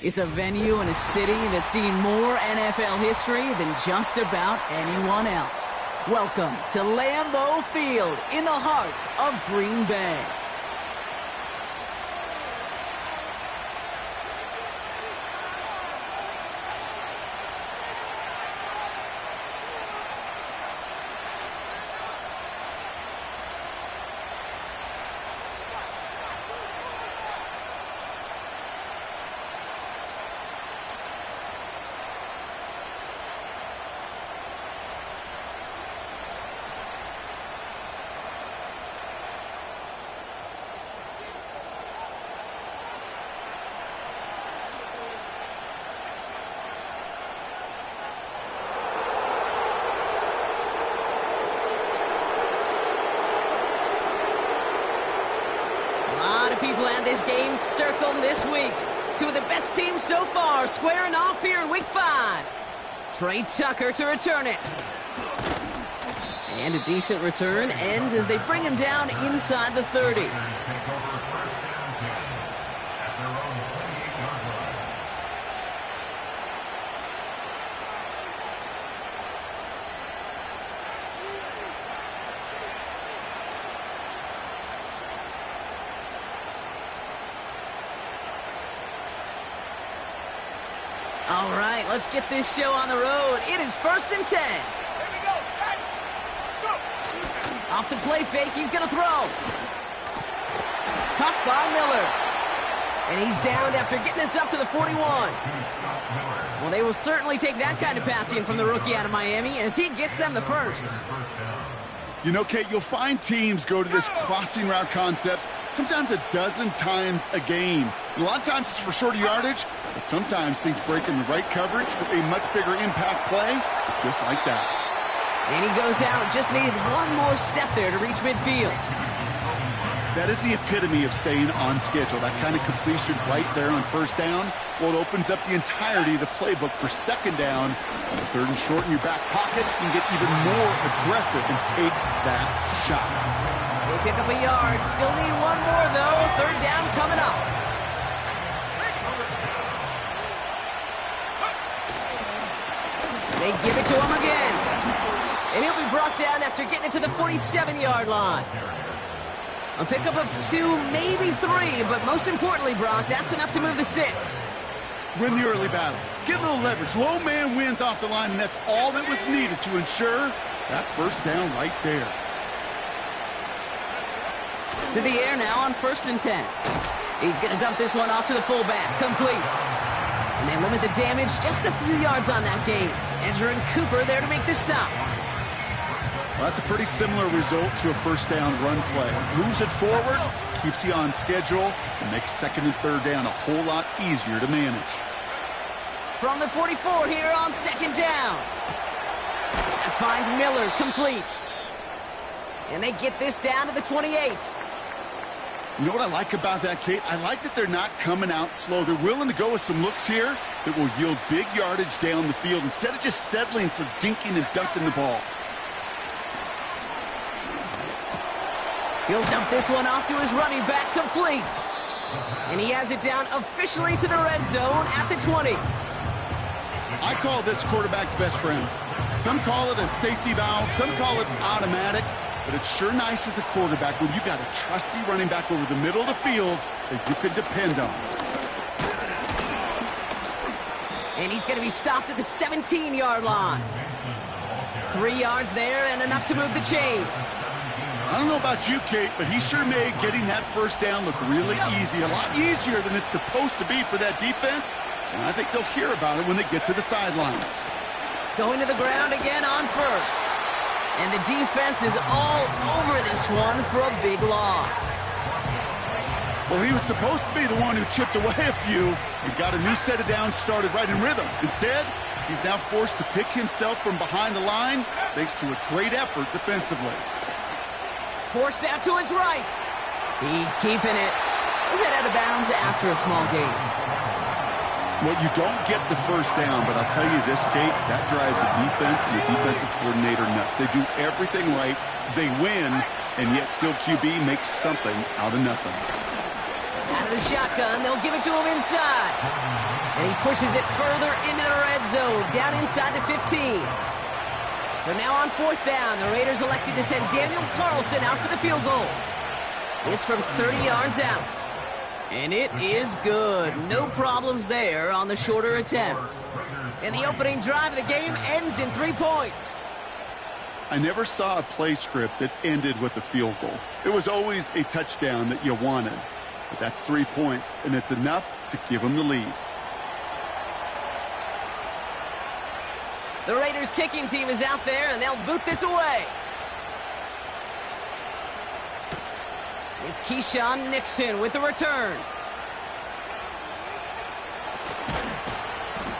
It's a venue and a city that's seen more NFL history than just about anyone else. Welcome to Lambeau Field in the heart of Green Bay. People had this game circled this week. Two of the best teams so far squaring off here in Week 5. Trey Tucker to return it. And a decent return ends as they bring him down inside the 30. All right, let's get this show on the road. It is 1st and 10. Off the play fake, he's going to throw. Caught by Miller. And he's downed after getting this up to the 41. Well, they will certainly take that kind of passing from the rookie out of Miami as he gets them the first. You know, Kate, you'll find teams go to this crossing route concept sometimes a dozen times a game. And a lot of times it's for shorter yardage, but sometimes things break in the right coverage for a much bigger impact play, just like that. And he goes out, just needed one more step there to reach midfield. That is the epitome of staying on schedule. That kind of completion right there on 1st down. Well, it opens up the entirety of the playbook for 2nd down. 3rd and short in your back pocket, you can get even more aggressive and take that shot. They pick up a yard. Still need one more, though. 3rd down coming up. They give it to him again. And he'll be brought down after getting it to the 47-yard line. A pickup of 2, maybe 3, but most importantly, Brock, that's enough to move the sticks. Win the early battle. Get a little leverage. Low man wins off the line, and that's all that was needed to ensure that 1st down right there. To the air now on 1st and 10. He's going to dump this one off to the fullback. Complete. And they limit the damage just a few yards on that gain. Edger and Cooper there to make the stop. Well, that's a pretty similar result to a 1st down run play. Moves it forward, keeps you on schedule, and makes 2nd and 3rd down a whole lot easier to manage. From the 44 here on 2nd down. That finds Miller complete. And they get this down to the 28. You know what I like about that, Kate? I like that they're not coming out slow. They're willing to go with some looks here that will yield big yardage down the field instead of just settling for dinking and dunking the ball. He'll dump this one off to his running back, complete. And he has it down officially to the red zone at the 20. I call this quarterback's best friend. Some call it a safety valve, some call it automatic, but it's sure nice as a quarterback when you got a trusty running back over the middle of the field that you can depend on. And he's going to be stopped at the 17-yard line. 3 yards there and enough to move the chains. I don't know about you, Kate, but he sure made getting that 1st down look really easy. A lot easier than it's supposed to be for that defense. And I think they'll hear about it when they get to the sidelines. Going to the ground again on 1st. And the defense is all over this one for a big loss. Well, he was supposed to be the one who chipped away a few. He got a new set of downs started right in rhythm. Instead, he's now forced to pick himself from behind the line thanks to a great effort defensively. Forced out to his right. He's keeping it. He'll get out of bounds after a small gain. Well, you don't get the 1st down, but I'll tell you this, Kate, that drives the defense and the defensive coordinator nuts. They do everything right. They win, and yet still QB makes something out of nothing. Out of the shotgun, they'll give it to him inside. And he pushes it further into the red zone, down inside the 15. So now on 4th down, the Raiders elected to send Daniel Carlson out for the field goal. This from 30 yards out. And it is good. No problems there on the shorter attempt. And the opening drive of the game ends in 3 points. I never saw a play script that ended with a field goal. It was always a touchdown that you wanted. But that's 3 points, and it's enough to give them the lead. The Raiders kicking team is out there, and they'll boot this away. It's Keyshawn Nixon with the return.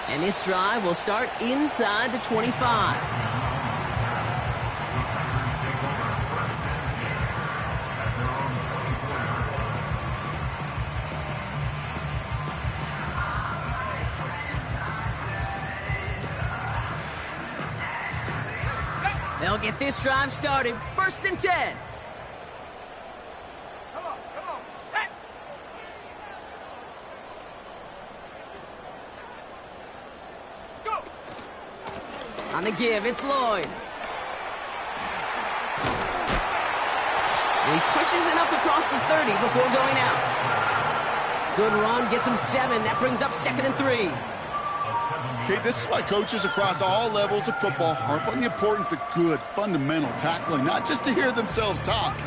And this drive will start inside the 25. They'll get this drive started. 1st and 10. Come on, set. Go. On the give, it's Lloyd. And he pushes it up across the 30 before going out. Good run, gets him 7. That brings up 2nd and 3. Okay, this is why coaches across all levels of football harp on the importance of good, fundamental tackling, not just to hear themselves talk.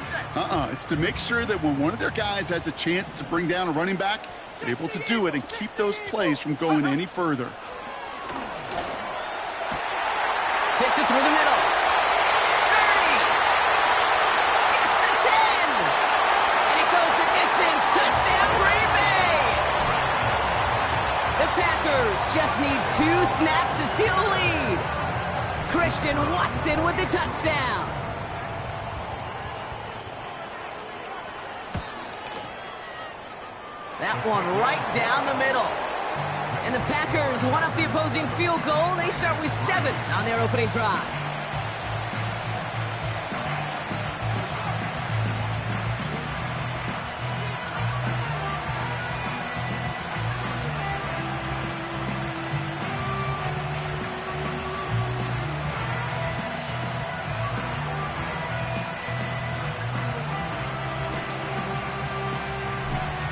It's to make sure that when one of their guys has a chance to bring down a running back, they're able to do it and keep those plays from going any further. Fits it through the middle. 30! Gets the 10! And it goes the distance. Touchdown, Green Bay! The Packers just need 2 snaps to steal the lead. Christian Watson with the touchdown. That one right down the middle. And the Packers one up the opposing field goal. They start with 7 on their opening drive.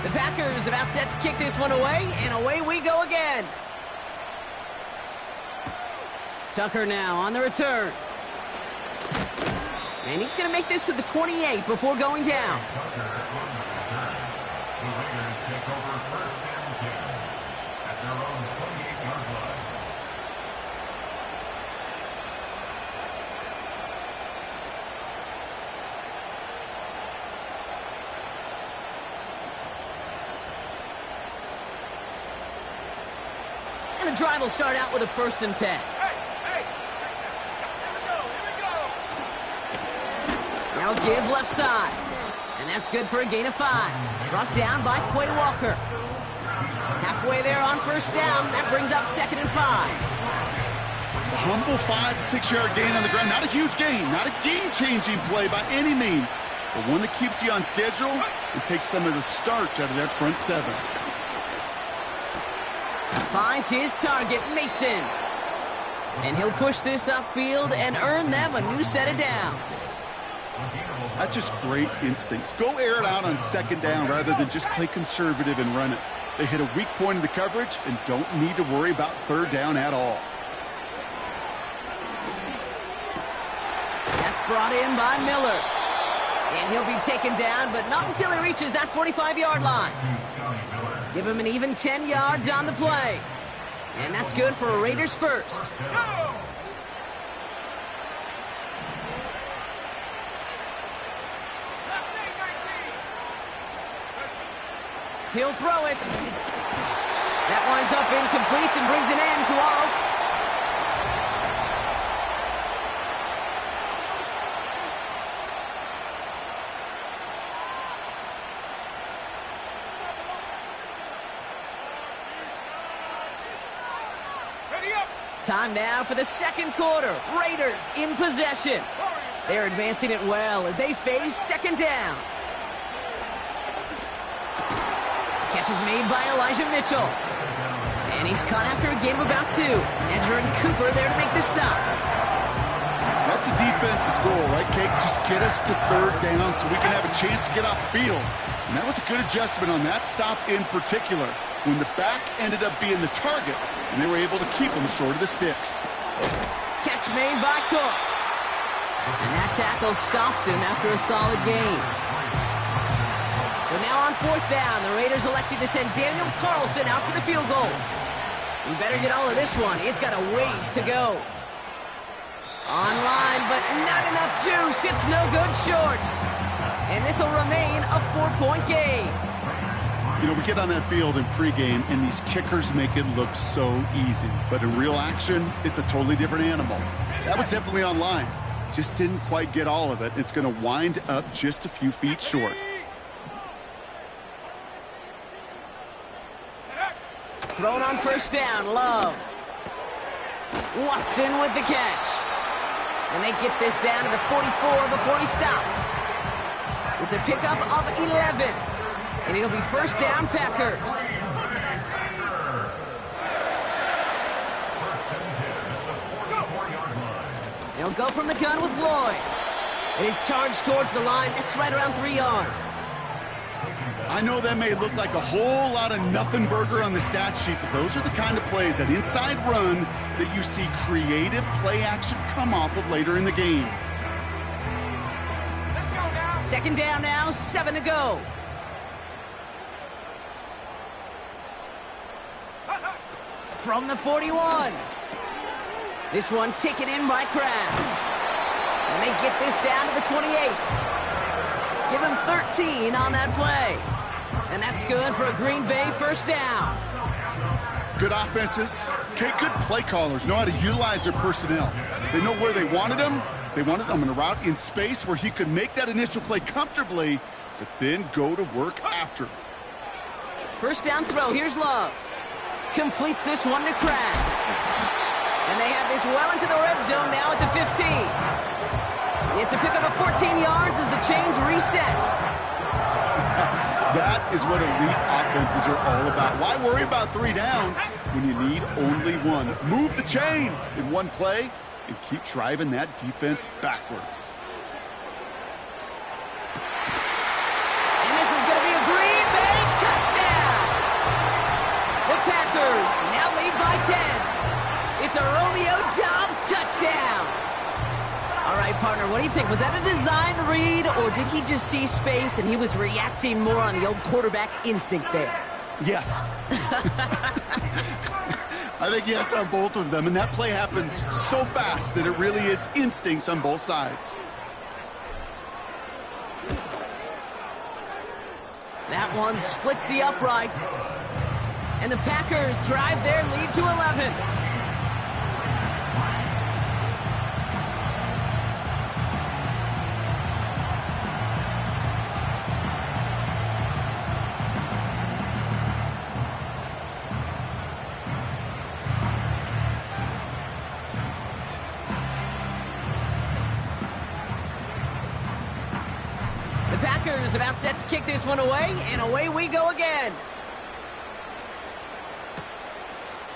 The Packers about set to kick this one away, and away we go again. Tucker now on the return. And he's going to make this to the 28 before going down. And the drive will start out with a 1st and 10. Hey, here we go. Now give left side. And that's good for a gain of 5. Brought down by Quay Walker. Halfway there on 1st down. That brings up 2nd and 5. A humble 5 to 6 yard gain on the ground. Not a huge gain, not a game-changing play by any means, but one that keeps you on schedule and takes some of the starch out of that front 7. Finds his target, Mason. And he'll push this upfield and earn them a new set of downs. That's just great instincts. Go air it out on 2nd down rather than just play conservative and run it. They hit a weak point in the coverage and don't need to worry about 3rd down at all. That's brought in by Miller. And he'll be taken down, but not until he reaches that 45-yard line. Give him an even 10 yards on the play. And that's good for a Raiders first. He'll throw it. That winds up incomplete and brings an end to all. Time now for the 2nd quarter. Raiders in possession. They're advancing it well as they face 2nd down. catch is made by Elijah Mitchell. And he's caught after a gain of about 2. And Jordan Cooper there to make the stop. That's a defense's goal, right, Kate? Just get us to 3rd down so we can have a chance to get off the field. And that was a good adjustment on that stop in particular, when the back ended up being the target, and they were able to keep him short of the sticks. Catch made by Cooks. And that tackle stops him after a solid gain. So now on 4th down, the Raiders elected to send Daniel Carlson out for the field goal. We better get all of this one. It's got a ways to go. Online, but not enough juice. It's no good short. And this will remain a 4-point game. You know, we get on that field in pregame, and these kickers make it look so easy. But in real action, it's a totally different animal. That was definitely online. Just didn't quite get all of it. It's going to wind up just a few feet short. Thrown on 1st down, Love. Watson with the catch. And they get this down to the 44 before he stopped. It's a pickup of 11. And it'll be 1st down, Packers. They'll go from the gun with Lloyd. And he's charged towards the line. It's right around 3 yards. I know that may look like a whole lot of nothing burger on the stat sheet, but those are the kind of plays, that inside run, that you see creative play action come off of later in the game. Let's go now. 2nd down now, 7 to go. From the 41. This one taken in by Kraft. And they get this down to the 28. Give him 13 on that play. And that's good for a Green Bay 1st down. Good offenses. Okay, good play callers know how to utilize their personnel. They know where they wanted them. They wanted them in a route in space where he could make that initial play comfortably, but then go to work after. 1st down throw. Here's Love. Completes this one to Kraft. And they have this well into the red zone now at the 15. It's a pickup of 14 yards as the chains reset. That is what elite offenses are all about. Why worry about 3 downs when you need only 1? Move the chains in one play and keep driving that defense backwards. And this is going to be a Green Bay touchdown. The Packers now lead by 10. It's a Romeo Doubs touchdown. All right, partner, what do you think? Was that a design read, or did he just see space and he was reacting more on the old quarterback instinct there? Yes. I think yes on both of them, and that play happens so fast that it really is instincts on both sides. That one splits the uprights. And the Packers drive their lead to 11. The Packers about set to kick this one away, and away we go again.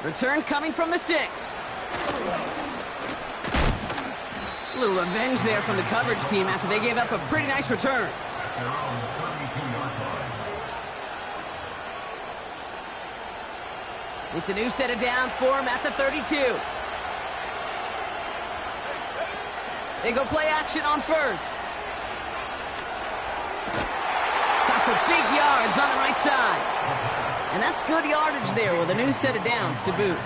Return coming from the 6. A little revenge there from the coverage team after they gave up a pretty nice return. It's a new set of downs for him at the 32. They go play action on 1st. Got for big yards on the right side. And that's good yardage there with a new set of downs to boot.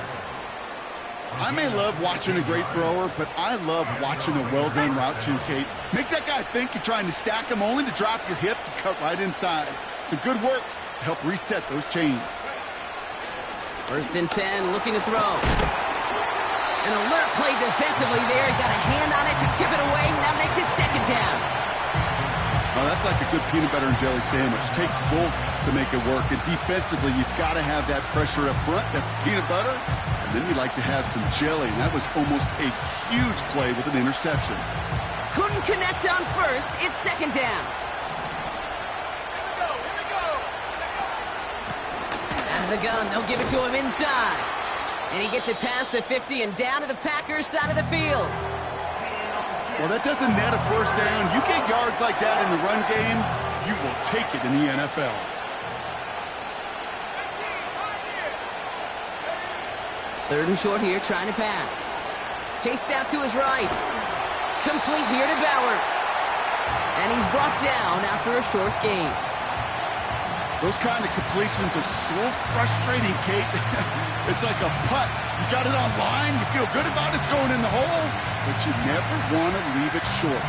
I may love watching a great thrower, but I love watching a well-done route too, Kate. Make that guy think you're trying to stack him only to drop your hips and cut right inside. Some good work to help reset those chains. 1st and 10, looking to throw. An alert play defensively there. He got a hand on it to tip it away, and that makes it 2nd down. Well, that's like a good peanut butter and jelly sandwich. It takes both to make it work. And defensively, you've got to have that pressure up front. That's peanut butter. And then you like to have some jelly. And that was almost a huge play with an interception. Couldn't connect on 1st. It's 2nd down. Out of the gun, they'll give it to him inside. And he gets it past the 50 and down to the Packers side of the field. Well, that doesn't net a first down. You get yards like that in the run game, you will take it in the NFL. Third and short here, trying to pass. Chased out to his right. Complete here to Bowers. And he's brought down after a short gain. Those kind of completions are so frustrating, Kate. It's like a putt. You got it on line, you feel good about it's going in the hole, but you never want to leave it short.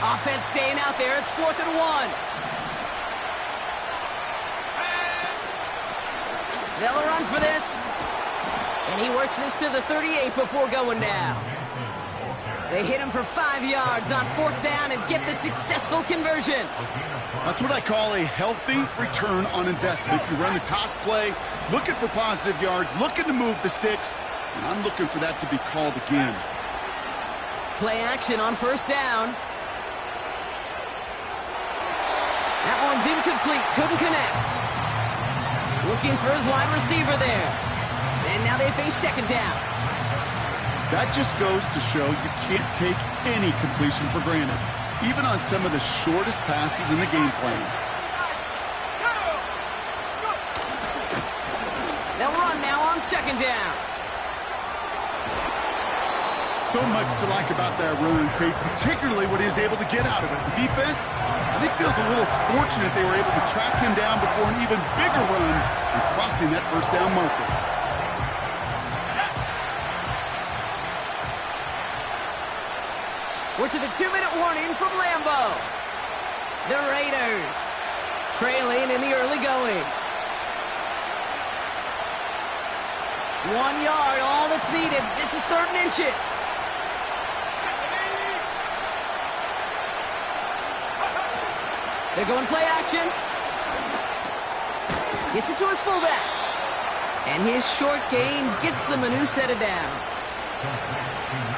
Offense staying out there. It's 4th and 1. They'll run for this. And he works this to the 38 before going down. They hit him for 5 yards on 4th down and get the successful conversion. That's what I call a healthy return on investment. You run the toss play, looking for positive yards, looking to move the sticks, and I'm looking for that to be called again. Play action on 1st down. That one's incomplete. Couldn't connect. Looking for his wide receiver there. And now they face 2nd down. That just goes to show you can't take any completion for granted, even on some of the shortest passes in the game plan. They'll run now on 2nd down. So much to like about that run, Kate, particularly what he was able to get out of it. The defense, I think, feels a little fortunate they were able to track him down before an even bigger run and crossing that 1st down marker. We're to the 2-minute warning from Lambeau. The Raiders trailing in the early going. 1 yard, all that's needed. This is 3rd and inches. They're going play action. Gets it to his fullback. And his short gain gets them a new set of downs.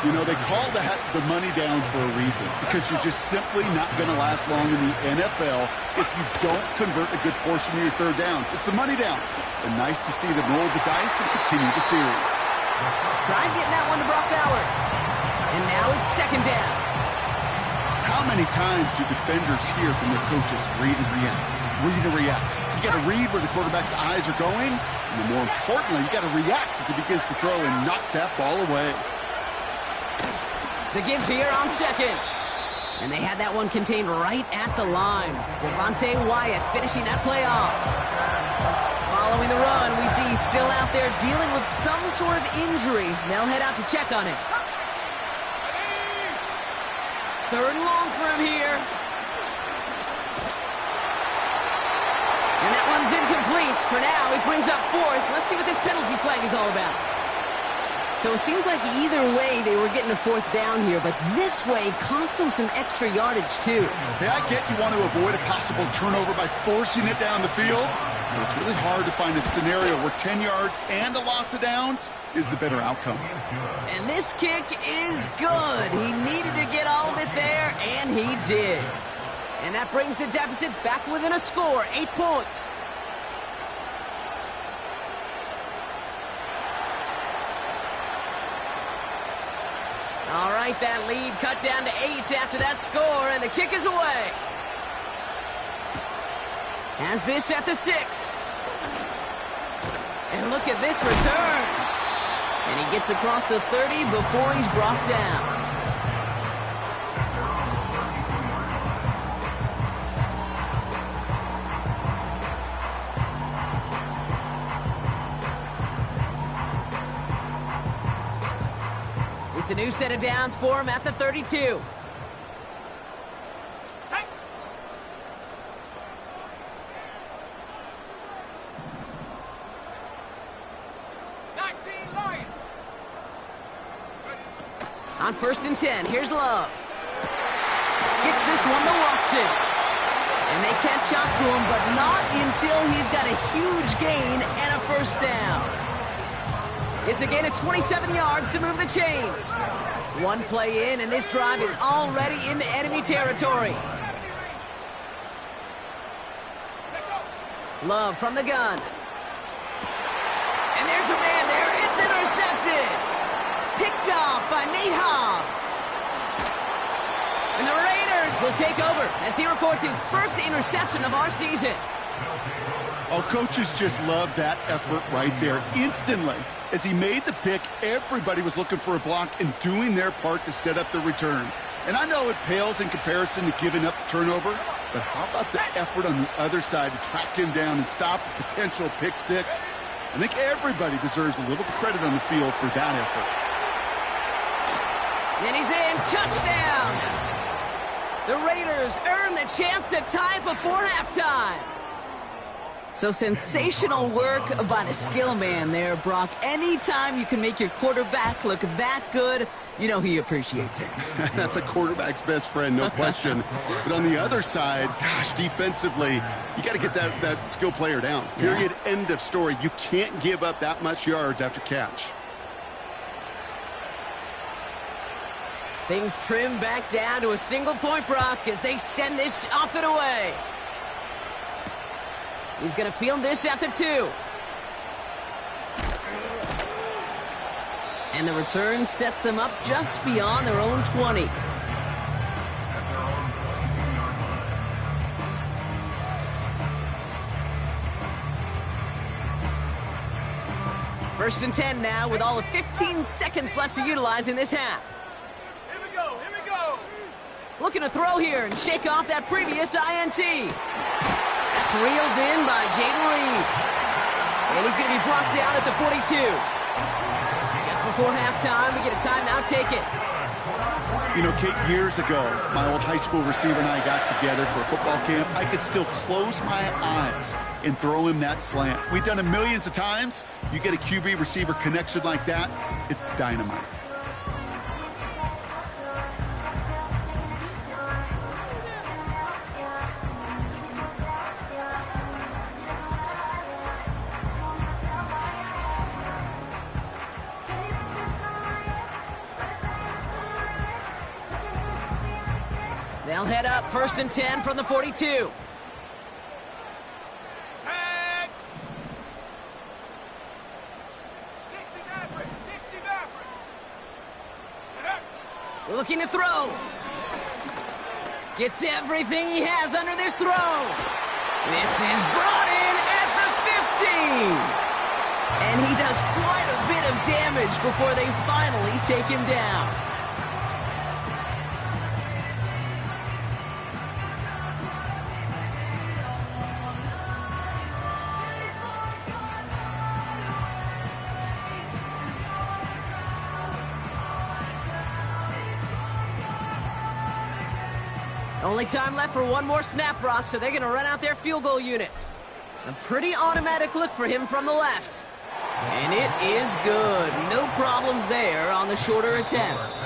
You know, they call that the money down for a reason, because you're just simply not going to last long in the NFL if you don't convert a good portion of your 3rd downs. It's the money down. And nice to see them roll the dice and continue the series. Tried getting that one to Brock Bowers. And now it's 2nd down. How many times do defenders hear from their coaches, read and react, read and react? You got to read where the quarterback's eyes are going, and then more importantly, you got to react as he begins to throw and knock that ball away. The give here on 2nd. And they had that one contained right at the line. Devontae Wyatt finishing that play off. Following the run, we see he's still out there dealing with some sort of injury. They'll head out to check on it. 3rd and long for him here. And that one's incomplete. For now, it brings up 4th. Let's see what this penalty flag is all about. So it seems like either way they were getting a 4th down here, but this way cost them some extra yardage too. Yeah, I get you want to avoid a possible turnover by forcing it down the field, but it's really hard to find a scenario where 10 yards and a loss of downs is the better outcome. And this kick is good. He needed to get all of it there, and he did. And that brings the deficit back within a score, 8 points. All right, that lead cut down to 8 after that score, and the kick is away. Has this at the 6. And look at this return. And he gets across the 30 before he's brought down. It's a new set of downs for him at the 32. On 1st and 10, here's Love. Gets this one to Watson. And they catch up to him, but not until he's got a huge gain and a first down. It's a gain of 27 yards to move the chains. One play in, and this drive is already into enemy territory. Love from the gun. And there's a man there. It's intercepted. Picked off by Nate Hobbs. And the Raiders will take over as he records his first interception of our season. Oh, coaches just love that effort right there. Instantly, as he made the pick, everybody was looking for a block and doing their part to set up the return. And I know it pales in comparison to giving up the turnover, but how about the effort on the other side to track him down and stop a potential pick six? I think everybody deserves a little credit on the field for that effort. And he's in. Touchdown! The Raiders earn the chance to tie before halftime. So sensational work by the skill man there, Brock. Anytime you can make your quarterback look that good, you know he appreciates it. That's a quarterback's best friend, no question. But on the other side, gosh, defensively, you got to get that skill player down. Period, end of story. You can't give up that much yards after catch. Things trim back down to a single point, Brock, as they send this off and away. He's going to field this at the 2. And the return sets them up just beyond their own 20. First and 10 now with all of 15 seconds left to utilize in this half. Here we go, here we go. Looking to throw here and shake off that previous INT. That's reeled in by Jaden Reed. And he's going to be brought down at the 42. Just before halftime, we get a timeout taken. You know, Kate, years ago, my old high school receiver and I got together for a football camp. I could still close my eyes and throw him that slant. We've done it millions of times. You get a QB receiver connection like that, it's dynamite. They'll head up first and 10 from the 42. Sack. Looking to throw. Gets everything he has under this throw. This is brought in at the 15. And he does quite a bit of damage before they finally take him down. Only time left for one more snap, Brock, so they're going to run out their field goal unit. A pretty automatic look for him from the left. And it is good. No problems there on the shorter attempt.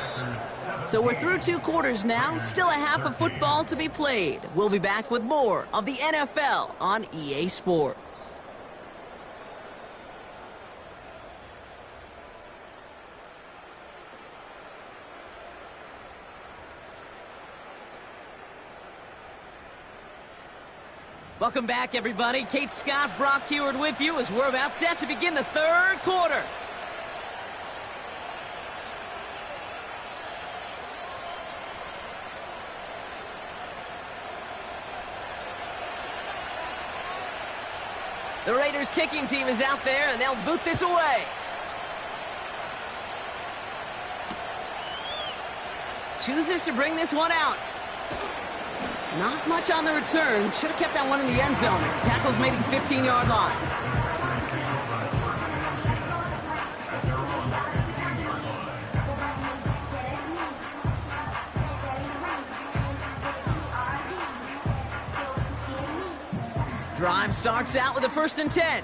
So we're through 2 quarters now. Still a half of football to be played. We'll be back with more of the NFL on EA Sports. Welcome back, everybody. Kate Scott, Brock Heward with you as we're about set to begin the 3rd quarter. The Raiders kicking team is out there, and they'll boot this away. Chooses to bring this one out. Not much on the return. Should have kept that one in the end zone as the tackle's made at the 15-yard line. Drive starts out with a 1st and 10.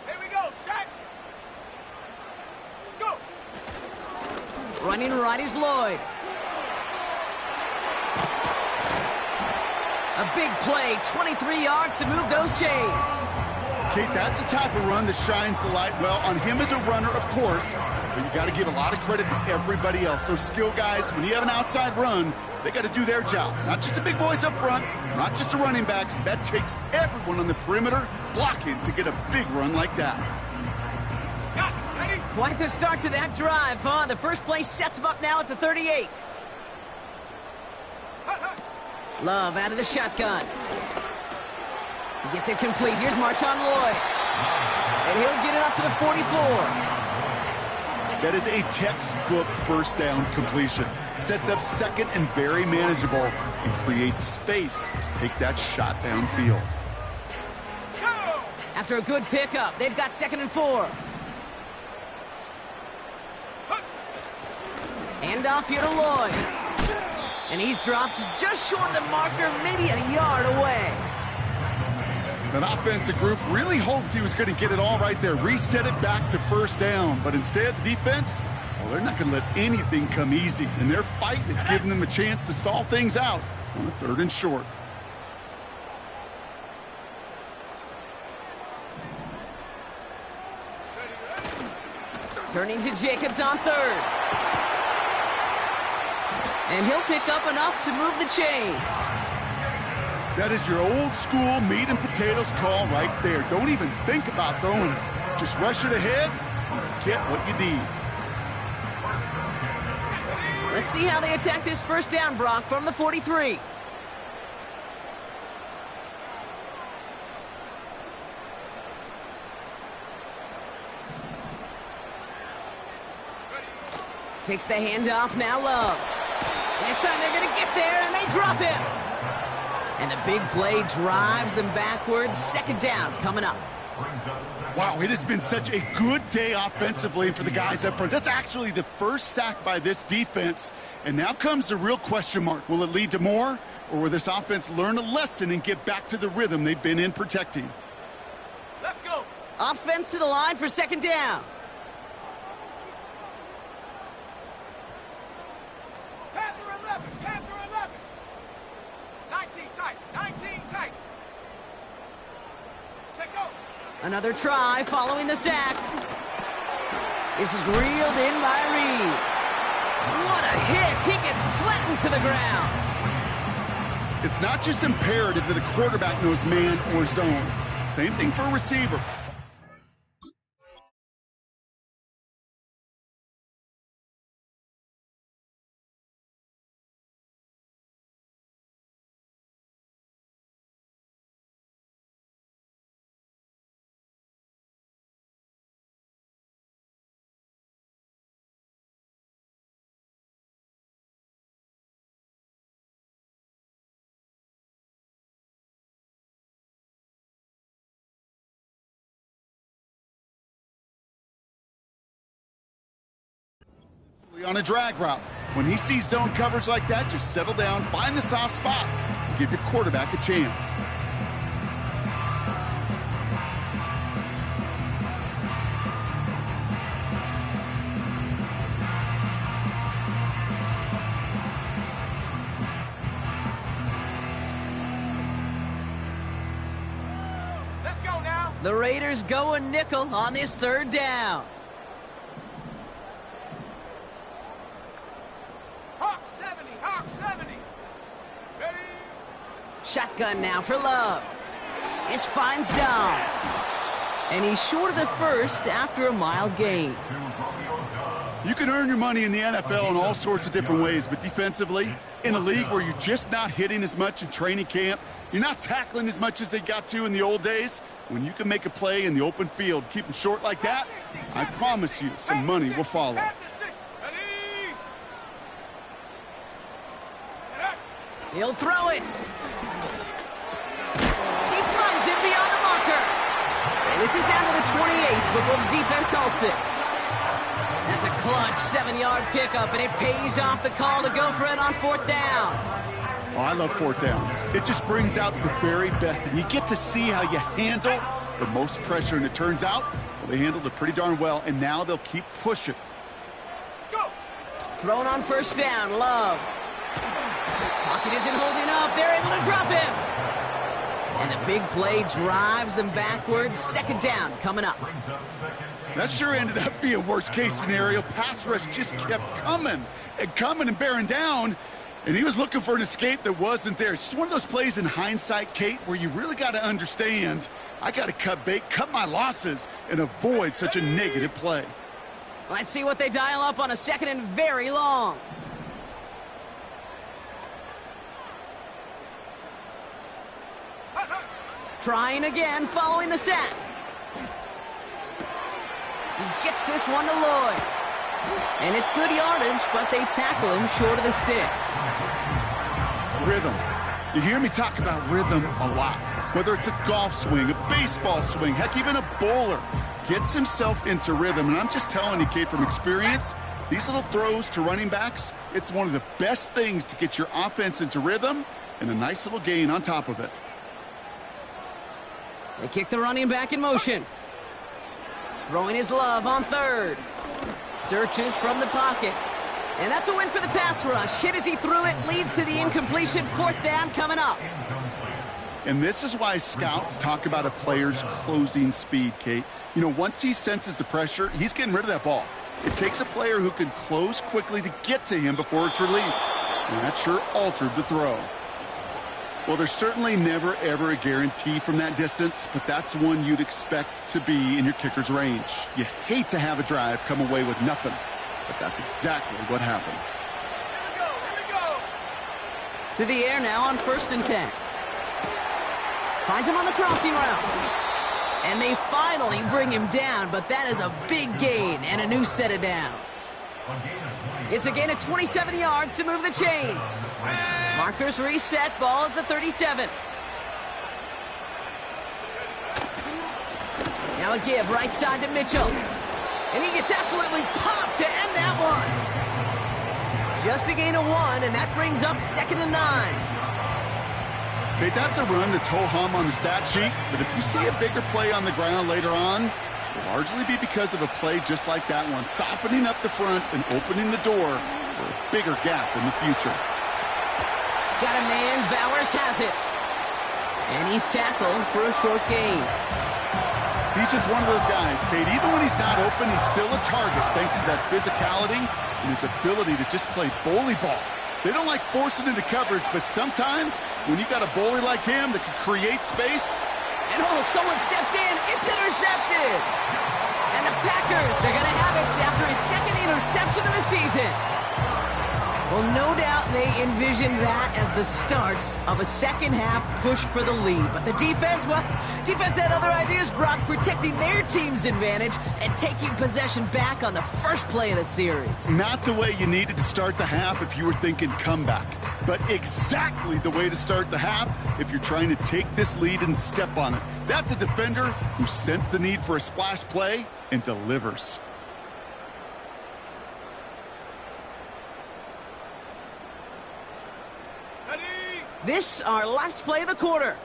Here we go, sack. Go. Running right is Lloyd. A big play, 23 yards to move those chains. Kate, that's the type of run that shines the light well on him as a runner, of course, but you got to give a lot of credit to everybody else. Those skill guys, when you have an outside run, they got to do their job. Not just the big boys up front, not just the running backs. That takes everyone on the perimeter blocking to get a big run like that. Quite the start to that drive, huh? The first play sets him up now at the 38. Love out of the shotgun. He gets it complete. Here's Marshawn Lloyd. And he'll get it up to the 44. That is a textbook first down completion. Sets up second and very manageable and creates space to take that shot downfield. After a good pickup, they've got 2nd and 4. Hand off here to Lloyd. And he's dropped just short of the marker, maybe a yard away. That offensive group really hoped he was going to get it all right there, reset it back to first down. But instead, the defense, well, they're not going to let anything come easy. And their fight is giving them a chance to stall things out on a 3rd and short. Turning to Jacobs on 3rd. And he'll pick up enough to move the chains. That is your old school meat and potatoes call right there. Don't even think about throwing it. Just rush it ahead and get what you need. Let's see how they attack this first down, Brock, from the 43. Takes the handoff, now Love. This time they're going to get there, and they drop him. And the big play drives them backwards. 2nd down coming up. Wow, it has been such a good day offensively for the guys up front. That's actually the first sack by this defense. And now comes the real question mark. Will it lead to more? Or will this offense learn a lesson and get back to the rhythm they've been in protecting? Let's go. Offense to the line for 2nd down. Panther 11. Panther 11. 19 tight. 19 tight. Check out. Another try following the sack. This is reeled in by Reed. What a hit! He gets flattened to the ground. It's not just imperative that a quarterback knows man or zone. Same thing for a receiver. On a drag route. When he sees zone coverage like that, just settle down, find the soft spot, and give your quarterback a chance. Let's go now. The Raiders go a nickel on this 3rd down. Shotgun now for Love. This finds Downs. And he's short of the first after a mild gain. You can earn your money in the NFL in all sorts of different ways, but defensively, in a league where you're just not hitting as much in training camp, you're not tackling as much as they got to in the old days, when you can make a play in the open field, keep them short like that, I promise you some money will follow. He'll throw it. He finds it beyond the marker. And this is down to the 28 before the defense halts it. That's a clutch 7-yard pickup, and it pays off the call to go for it on 4th down. Oh, I love 4th downs. It just brings out the very best, and you get to see how you handle the most pressure, and it turns out, well, they handled it pretty darn well, and now they'll keep pushing. Go. Thrown on 1st down, Love. Pocket isn't holding up. They're able to drop him. And the big play drives them backwards. Second down coming up. That sure ended up being a worst-case scenario. Pass rush just kept coming and bearing down, and he was looking for an escape that wasn't there. It's just one of those plays in hindsight, Kate, where you really got to understand, I got to cut bait, cut my losses, and avoid such a negative play. Let's see what they dial up on a second and very long. Trying again following the sack. He gets this one to Lloyd. And it's good yardage, but they tackle him short of the sticks. Rhythm. You hear me talk about rhythm a lot. Whether it's a golf swing, a baseball swing, heck, even a bowler gets himself into rhythm. And I'm just telling you, Kate, from experience, these little throws to running backs, it's one of the best things to get your offense into rhythm and a nice little gain on top of it. They kick the running back in motion. Throwing his love on third. Searches from the pocket. And that's a win for the pass rush. Hit as he threw it, leads to the incompletion. Fourth down coming up. And this is why scouts talk about a player's closing speed, Kate. You know, once he senses the pressure, he's getting rid of that ball. It takes a player who can close quickly to get to him before it's released. And that sure altered the throw. Well, there's certainly never, ever a guarantee from that distance, but that's one you'd expect to be in your kicker's range. You hate to have a drive come away with nothing, but that's exactly what happened. Here we go. To the air now on 1st and 10. Finds him on the crossing route. And they finally bring him down, but that is a big gain and a new set of downs. It's a gain of 27 yards to move the chains. Markers reset, ball at the 37. Now a give right side to Mitchell. And he gets absolutely popped to end that one. Just a gain of 1, and that brings up 2nd and 9. Okay, that's a run that's ho-hum on the stat sheet, but if you see a bigger play on the ground later on, it'll largely be because of a play just like that one, softening up the front and opening the door for a bigger gap in the future. Got a man, Bowers has it. And he's tackled for a short gain. He's just one of those guys, Kate. Even when he's not open, he's still a target thanks to that physicality and his ability to just play bully ball. They don't like forcing into coverage, but sometimes when you got a bully like him that can create space. And someone stepped in. It's intercepted. And the Packers are going to have it after his 2nd interception of the season. Well, no doubt they envisioned that as the start of a second-half push for the lead. But the defense, well, defense had other ideas, Brock, protecting their team's advantage and taking possession back on the first play of the series. Not the way you needed to start the half if you were thinking comeback, but exactly the way to start the half if you're trying to take this lead and step on it. That's a defender who sensed the need for a splash play and delivers. This, our last play of the quarter.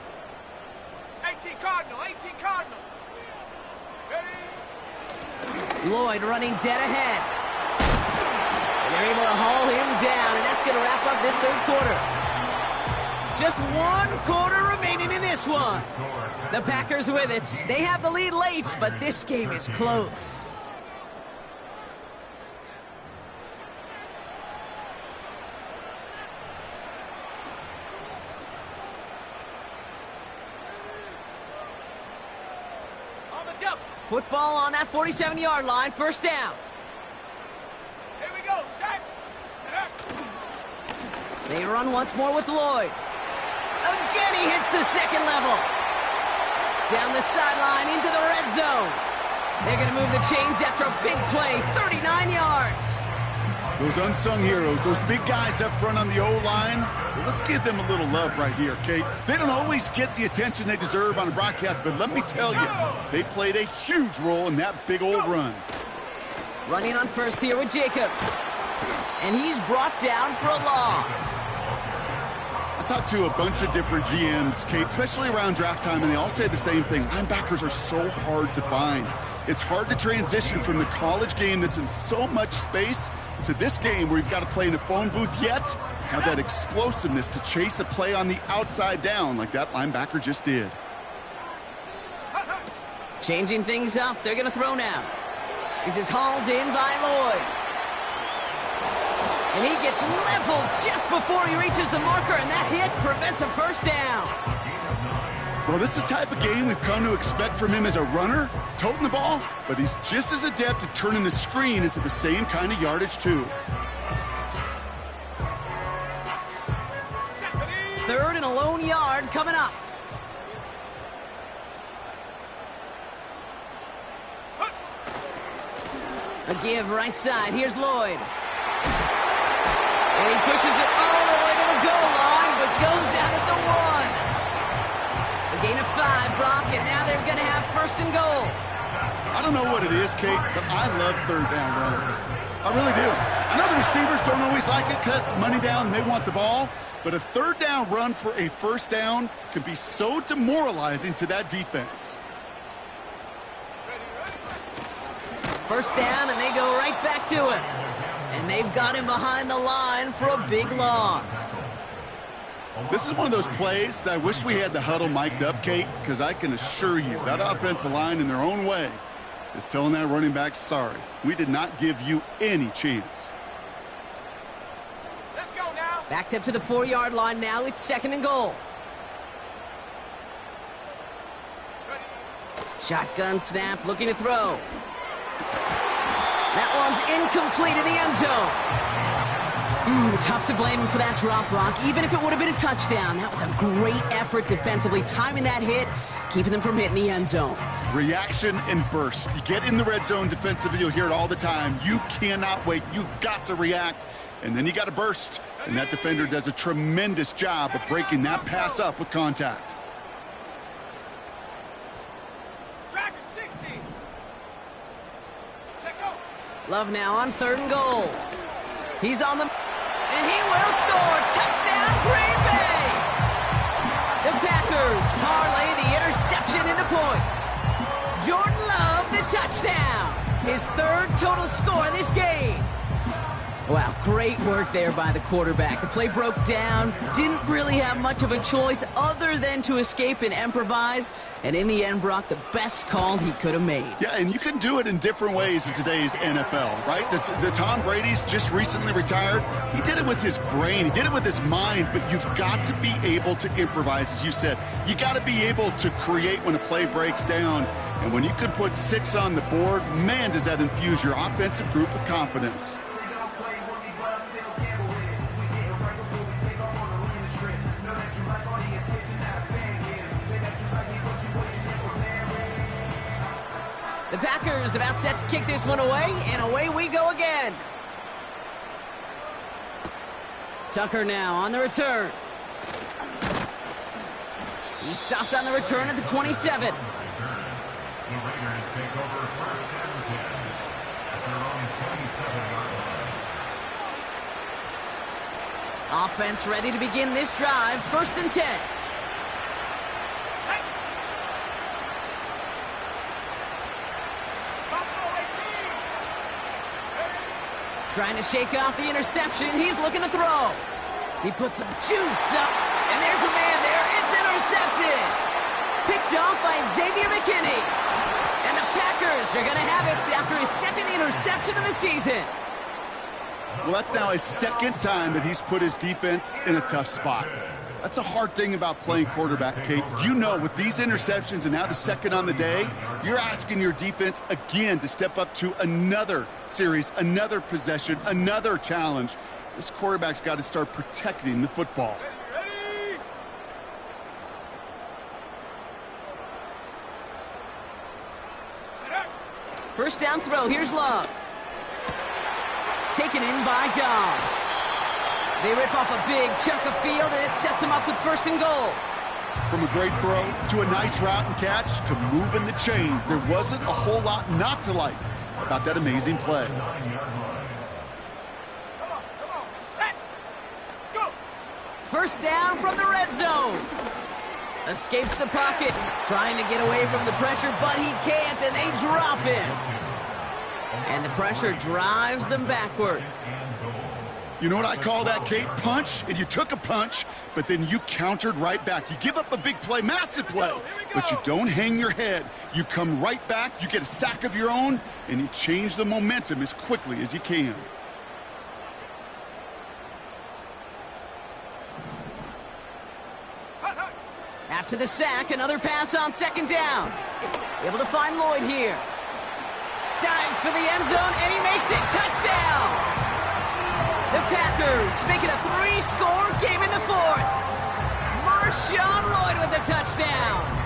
18 Cardinal, 18 Cardinal. Ready? Lloyd running dead ahead. And they're able to haul him down, and that's going to wrap up this 3rd quarter. Just 1 quarter remaining in this one. The Packers with it. They have the lead late, but this game is close. Football on that 47-yard line, 1st down. Here we go, set. They run once more with Lloyd. Again, he hits the 2nd level. Down the sideline into the red zone. They're going to move the chains after a big play, 39 yards. Those unsung heroes, those big guys up front on the O-line, well, let's give them a little love right here, Kate. They don't always get the attention they deserve on a broadcast, but let me tell you, they played a huge role in that big old run. Running on first here with Jacobs. And he's brought down for a loss. Talked to a bunch of different GMs, Kate, especially around draft time, and they all say the same thing. Linebackers are so hard to find. It's hard to transition from the college game that's in so much space to this game where you've got to play in a phone booth yet have that explosiveness to chase a play on the outside down like that linebacker just did. Changing things up. They're going to throw now. This is hauled in by Lloyd. And he gets leveled just before he reaches the marker, and that hit prevents a first down. Well, this is the type of game we've come to expect from him as a runner, toting the ball, but he's just as adept at turning the screen into the same kind of yardage, too. 3rd and a lone yard coming up. A give right side. Here's Lloyd. And he pushes it all the way to the goal line, but goes out at the 1. A gain of 5, Brock, and now they're going to have 1st and goal. I don't know what it is, Kate, but I love 3rd down runs. I really do. I know the receivers don't always like it because money down, they want the ball, but a 3rd down run for a 1st down can be so demoralizing to that defense. 1st down, and they go right back to it. And they've got him behind the line for a big loss. This is one of those plays that I wish we had the huddle mic'd up, Kate, because I can assure you that offensive line in their own way is telling that running back, sorry, we did not give you any chance. Let's go now. Backed up to the 4-yard line now. It's 2nd and goal. Shotgun snap, looking to throw. That one's incomplete in the end zone. Tough to blame him for that drop, Brock, even if it would have been a touchdown. That was a great effort defensively, timing that hit, keeping them from hitting the end zone. Reaction and burst. You get in the red zone defensively, you'll hear it all the time. You cannot wait. You've got to react, and then you got to burst. And that defender does a tremendous job of breaking that pass up with contact. Tracking 60. Check go. Love now on 3rd and goal. He's on the... And he will score. Touchdown, Green Bay! The Packers parlay the interception into points. Jordan Love, the touchdown. His 3rd total score this game. Wow, great work there by the quarterback. The play broke down, didn't really have much of a choice other than to escape and improvise, and in the end, Brock, the best call he could have made. Yeah, and you can do it in different ways in today's NFL, right? The Tom Brady's just recently retired. He did it with his brain. He did it with his mind, but you've got to be able to improvise, as you said. You got to be able to create when a play breaks down, and when you can put 6 on the board, man, does that infuse your offensive group with confidence. The Packers about set to kick this one away, and away we go again. Tucker now on the return. He stopped on the return at the 27. Offense ready to begin this drive. 1st and 10. Trying to shake off the interception. He's looking to throw. He puts some juice up, and there's a man there. It's intercepted. Picked off by Xavier McKinney. And the Packers are going to have it after his 2nd interception of the season. Well, that's now his 2nd time that he's put his defense in a tough spot. That's a hard thing about playing quarterback, Kate. You know, with these interceptions and now the 2nd on the day, you're asking your defense again to step up to another series, another possession, another challenge. This quarterback's got to start protecting the football. Ready? 1st down throw. Here's Love. Taken in by Dobbs. They rip off a big chunk of field, and it sets them up with 1st and goal. From a great throw to a nice route and catch to moving the chains, there wasn't a whole lot not to like about that amazing play. Come on, set, go. first down from the red zone. Escapes the pocket, trying to get away from the pressure, but he can't, and they drop him. And the pressure drives them backwards. You know what I call that, Kate? Punch, and you took a punch, but then you countered right back. You give up a big play, massive play, but you don't hang your head. You come right back, you get a sack of your own, and you change the momentum as quickly as you can. After the sack, another pass on second down. Able to find Lloyd here. Dives for the end zone, and he makes it. Touchdown! The Packers make it a 3-score game in the fourth. Marshawn Lloyd with the touchdown.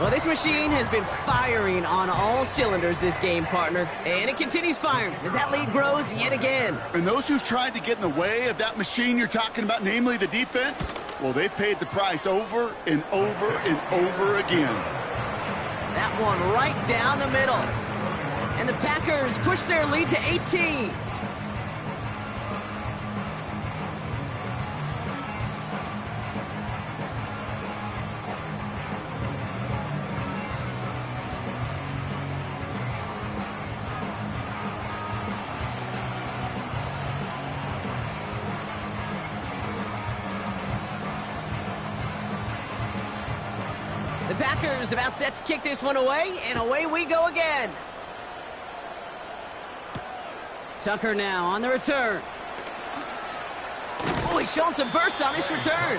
Well, this machine has been firing on all cylinders this game, partner. And it continues firing as that lead grows yet again. And those who've tried to get in the way of that machine you're talking about, namely the defense, well, they've paid the price over and over and over again. That one right down the middle. And the Packers push their lead to 18. The Packers about set to kick this one away, and away we go again. Tucker now on the return. Oh, he's showing some burst on this return.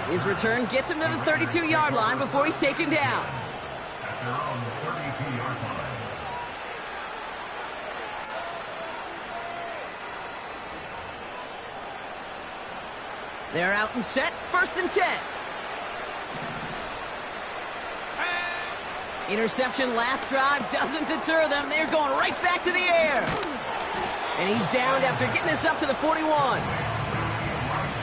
His return gets him to the 32-yard line before he's taken down. They're out and set, 1st and 10. Interception last drive doesn't deter them. They're going right back to the air. And he's downed after getting this up to the 41.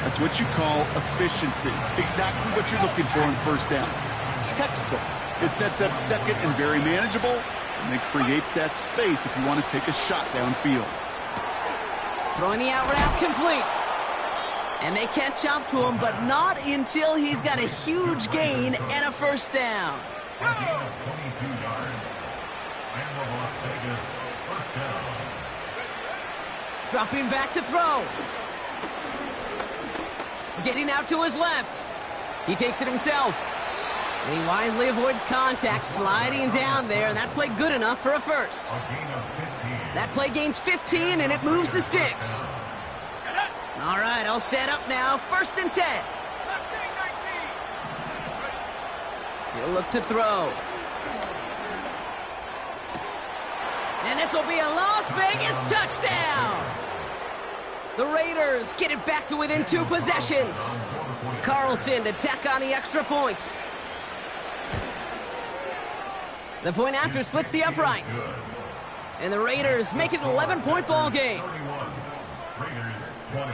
That's what you call efficiency. Exactly what you're looking for in first down. Textbook. It sets up second and very manageable, and it creates that space if you want to take a shot downfield. Throwing the out route complete. And they catch up to him, but not until he's got a huge gain and a first down. 22 yards. And the Las Vegas first down. Dropping back to throw. Getting out to his left. He takes it himself. And he wisely avoids contact, sliding down there, and that play good enough for a first. That play gains 15, and it moves the sticks. All right, all set up now. 1st and 10. He'll look to throw. And this will be a Las Vegas touchdown. The Raiders get it back to within 2 possessions. Carlson to tack on the extra point. The point after splits the uprights. And the Raiders make it an 11-point ball game. Raiders 20.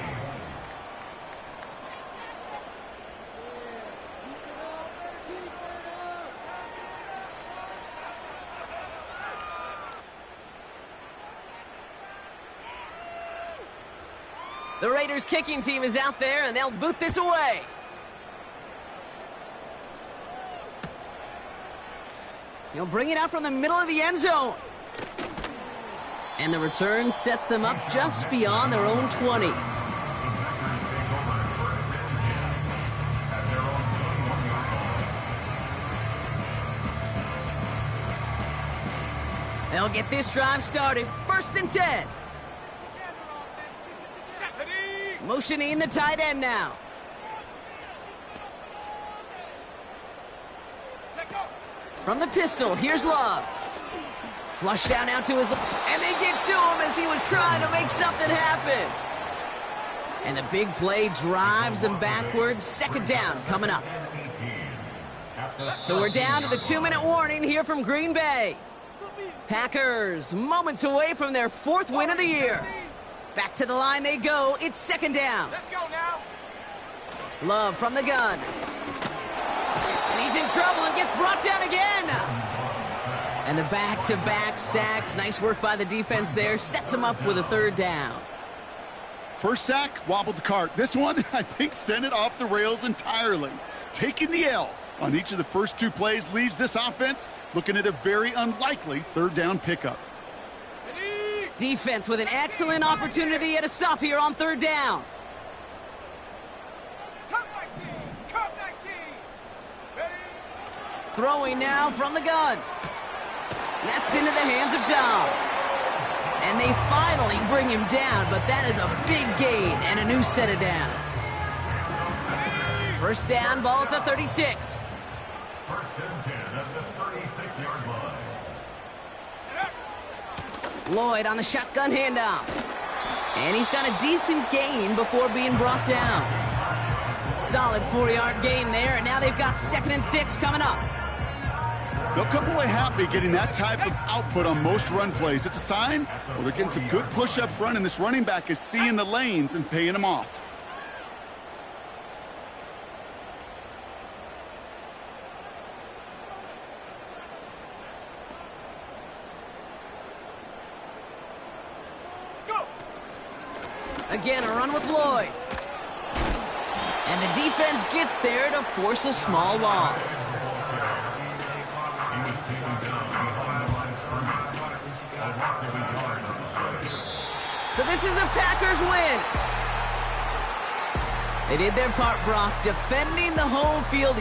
The Raiders kicking team is out there, and they'll boot this away. He'll bring it out from the middle of the end zone. And the return sets them up just beyond their own 20. They'll get this drive started. 1st and 10. Motioning the tight end now. From the pistol, here's Love. Flush down out to his left, and they get to him as he was trying to make something happen. And the big play drives them backwards. 2nd down coming up. So we're down to the 2-minute warning here from Green Bay. Packers moments away from their 4th win of the year. Back to the line they go. It's 2nd down. Let's go now. Love from the gun. And he's in trouble and gets brought down again. And the back-to-back sacks. Nice work by the defense there. Sets him up with a 3rd down. First sack, wobbled the cart. This one, I think, sent it off the rails entirely. Taking the L on each of the first 2 plays leaves this offense looking at a very unlikely third down pickup. Defense with an excellent opportunity at a stop here on third down. Come 19! Come 19! Ready? Throwing now from the gun. That's into the hands of Downs. And they finally bring him down, but that is a big gain and a new set of downs. First down, ball at the 36. First and 10 at the 36-yard line. Lloyd on the shotgun handoff. And he's got a decent gain before being brought down. Solid 4-yard gain there, and now they've got 2nd and 6 coming up. They'll come away happy getting that type of output on most run plays. It's a sign, well, they're getting some good push up front, and this running back is seeing the lanes and paying them off. Again, a run with Lloyd. And the defense gets there to force a small loss. He was taken down behind the line of scrimmage. A loss of a yard on the play. So this is a Packers win. They did their part, Brock, defending the home field.